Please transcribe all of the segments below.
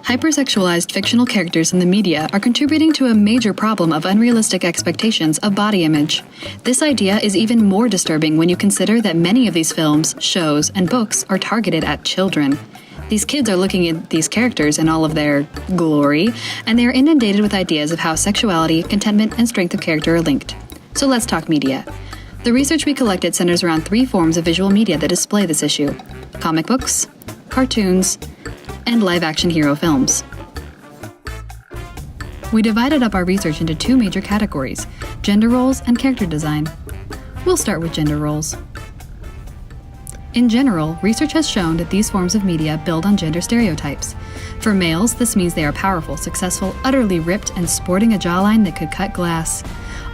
Hypersexualized fictional characters in the media are contributing to a major problem of unrealistic expectations of body image. This idea is even more disturbing when you consider that many of these films, shows, and books are targeted at children. These kids are looking at these characters in all of their glory, and they are inundated with ideas of how sexuality, contentment, and strength of character are linked. So let's talk media. The research we collected centers around 3 forms of visual media that display this issue: comic books, cartoons, and live-action hero films. We divided up our research into 2 major categories: gender roles and character design. We'll start with gender roles. In general, research has shown that these forms of media build on gender stereotypes. For males, this means they are powerful, successful, utterly ripped, and sporting a jawline that could cut glass.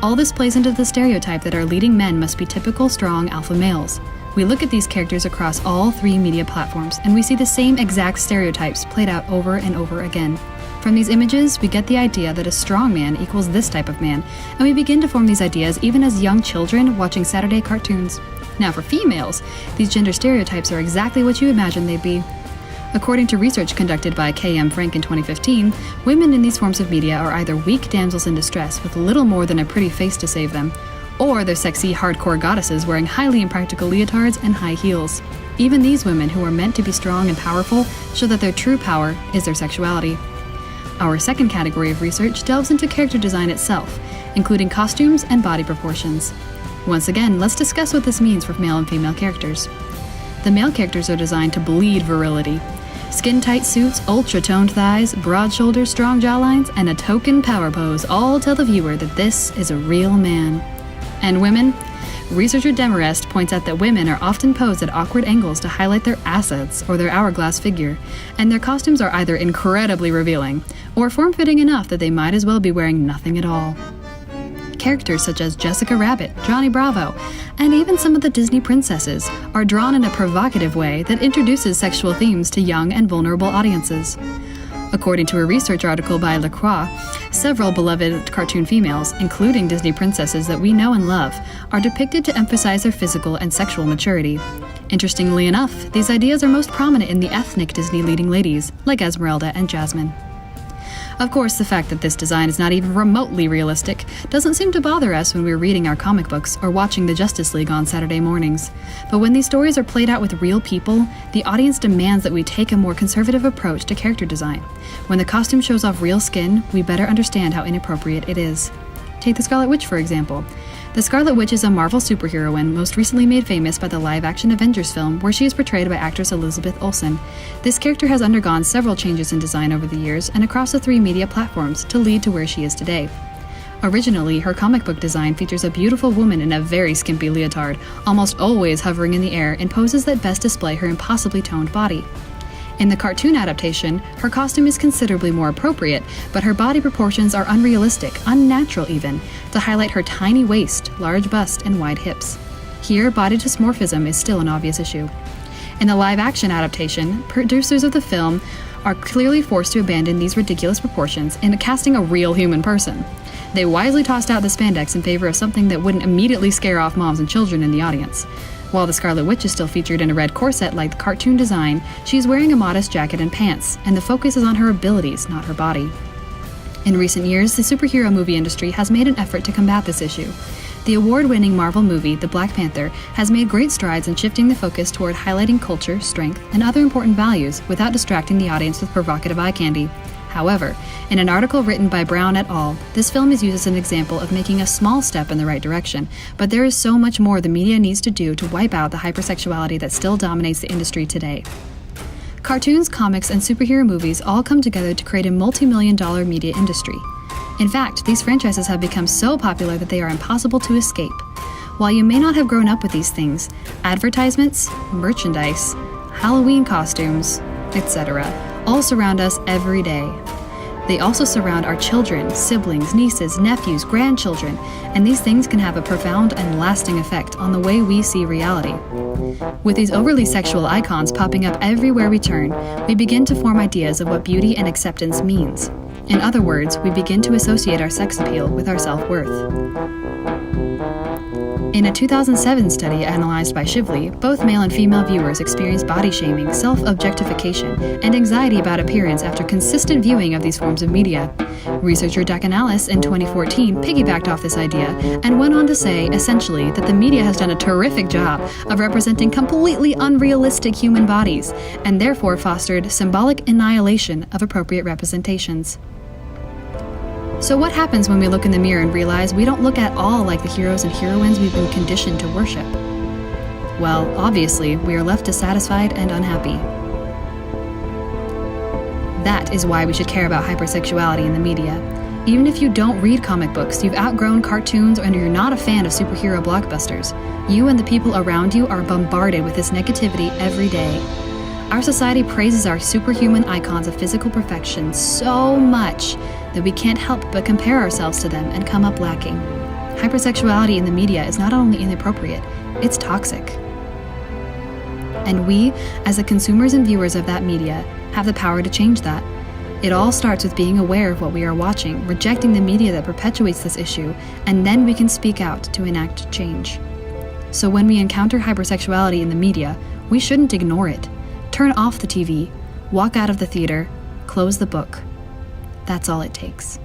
All this plays into the stereotype that our leading men must be typical, strong alpha males. We look at these characters across all 3 media platforms, and we see the same exact stereotypes played out over and over again. From these images, we get the idea that a strong man equals this type of man, and we begin to form these ideas even as young children watching Saturday cartoons. Now for females, these gender stereotypes are exactly what you imagine they'd be. According to research conducted by K.M. Frank in 2015, women in these forms of media are either weak damsels in distress with little more than a pretty face to save them, or they're sexy, hardcore goddesses wearing highly impractical leotards and high heels. Even these women, who are meant to be strong and powerful, show that their true power is their sexuality. Our second category of research delves into character design itself, including costumes and body proportions. Once again, let's discuss what this means for male and female characters. The male characters are designed to bleed virility. Skin-tight suits, ultra-toned thighs, broad shoulders, strong jawlines, and a token power pose all tell the viewer that this is a real man. And women? Researcher Demarest points out that women are often posed at awkward angles to highlight their assets or their hourglass figure, and their costumes are either incredibly revealing or form-fitting enough that they might as well be wearing nothing at all. Characters such as Jessica Rabbit, Johnny Bravo, and even some of the Disney princesses are drawn in a provocative way that introduces sexual themes to young and vulnerable audiences. According to a research article by Lacroix, several beloved cartoon females, including Disney princesses that we know and love, are depicted to emphasize their physical and sexual maturity. Interestingly enough, these ideas are most prominent in the ethnic Disney leading ladies, like Esmeralda and Jasmine. Of course, the fact that this design is not even remotely realistic doesn't seem to bother us when we're reading our comic books or watching the Justice League on Saturday mornings. But when these stories are played out with real people, the audience demands that we take a more conservative approach to character design. When the costume shows off real skin, we better understand how inappropriate it is. Take the Scarlet Witch, for example. The Scarlet Witch is a Marvel superheroine most recently made famous by the live-action Avengers film, where she is portrayed by actress Elizabeth Olsen. This character has undergone several changes in design over the years and across the 3 media platforms to lead to where she is today. Originally, her comic book design features a beautiful woman in a very skimpy leotard, almost always hovering in the air in poses that best display her impossibly toned body. In the cartoon adaptation, her costume is considerably more appropriate, but her body proportions are unrealistic, unnatural even, to highlight her tiny waist, large bust, and wide hips. Here, body dysmorphism is still an obvious issue. In the live-action adaptation, producers of the film are clearly forced to abandon these ridiculous proportions in casting a real human person. They wisely tossed out the spandex in favor of something that wouldn't immediately scare off moms and children in the audience. While the Scarlet Witch is still featured in a red corset like the cartoon design, she's wearing a modest jacket and pants, and the focus is on her abilities, not her body. In recent years, the superhero movie industry has made an effort to combat this issue. The award-winning Marvel movie, The Black Panther, has made great strides in shifting the focus toward highlighting culture, strength, and other important values without distracting the audience with provocative eye candy. However, in an article written by Brown et al., this film is used as an example of making a small step in the right direction, but there is so much more the media needs to do to wipe out the hypersexuality that still dominates the industry today. Cartoons, comics, and superhero movies all come together to create a multi-million-dollar media industry. In fact, these franchises have become so popular that they are impossible to escape. While you may not have grown up with these things, advertisements, merchandise, Halloween costumes, etc., all surround us every day. They also surround our children, siblings, nieces, nephews, grandchildren, and these things can have a profound and lasting effect on the way we see reality. With these overly sexual icons popping up everywhere we turn, we begin to form ideas of what beauty and acceptance means. In other words, we begin to associate our sex appeal with our self-worth. In a 2007 study analyzed by Shively, both male and female viewers experienced body shaming, self-objectification, and anxiety about appearance after consistent viewing of these forms of media. Researcher Dakanalis in 2014 piggybacked off this idea and went on to say, essentially, that the media has done a terrific job of representing completely unrealistic human bodies, and therefore fostered symbolic annihilation of appropriate representations. So what happens when we look in the mirror and realize we don't look at all like the heroes and heroines we've been conditioned to worship? Well, obviously, we are left dissatisfied and unhappy. That is why we should care about hypersexuality in the media. Even if you don't read comic books, you've outgrown cartoons, and you're not a fan of superhero blockbusters, you and the people around you are bombarded with this negativity every day. Our society praises our superhuman icons of physical perfection so much that we can't help but compare ourselves to them and come up lacking. Hypersexuality in the media is not only inappropriate, it's toxic. And we, as the consumers and viewers of that media, have the power to change that. It all starts with being aware of what we are watching, rejecting the media that perpetuates this issue, and then we can speak out to enact change. So when we encounter hypersexuality in the media, we shouldn't ignore it. Turn off the TV, walk out of the theater, close the book. That's all it takes.